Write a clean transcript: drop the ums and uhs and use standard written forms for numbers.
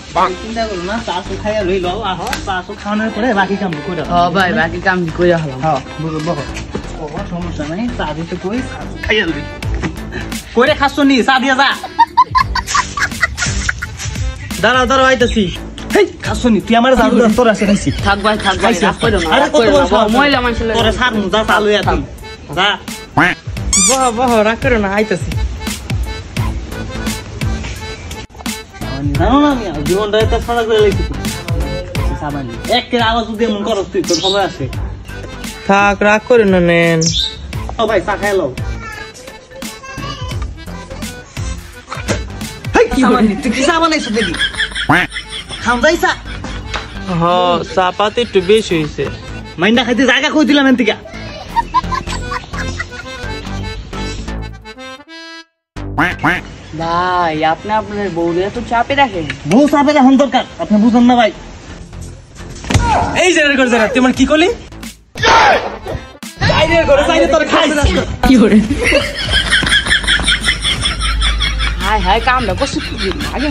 চিন্তা করো না চা চা খাইয়া লই লও আহ চা চা খাওয়ানোর পরে বাকি কাম কইরা ভাই বাকি কাম কইরা হলাম হ্যাঁ বুঝো বহ কোনো সমস্যা নাই চা দিতে কই খাইয়া লই কইরে খাচ্ছো নি চা দিয়া যা দাঁড়া দাঁড়া আইতাছি হেই খাচ্ছো নি তুই আমার জাদু তোর আছে খাইছি থাক ভাই রাখ কইরো না আরে কত বড় মহিলা মানুষ তোরে সার মুদা চালু তুই যা বহ রাগ করো না আইতাছি জানো না আমি জীবনটা এটা সাদা করে লেখি সাবানি একের আওয়াজ যদি এমন করস তুই তোর খবর আছে থাক রাগ করো না নেন ও ভাই চা খাই লও হেই কি হলি তুই কি সাবান এসে দেখি খাম যাইছা হ চাপাতি একটু বেশি হয়েছে মাইন্ডা খাইতে জায়গা কই দিলাম এনতিকা ভাই আপনি আপনার বউরে এত চাপে রাখেন বউ চাপে এখন দরকার আপনি বুঝেন না ভাই এই যে করে যারা তুই কি করলি তোর খাইস কি করে হাই কামটা কষ্ট কি আগে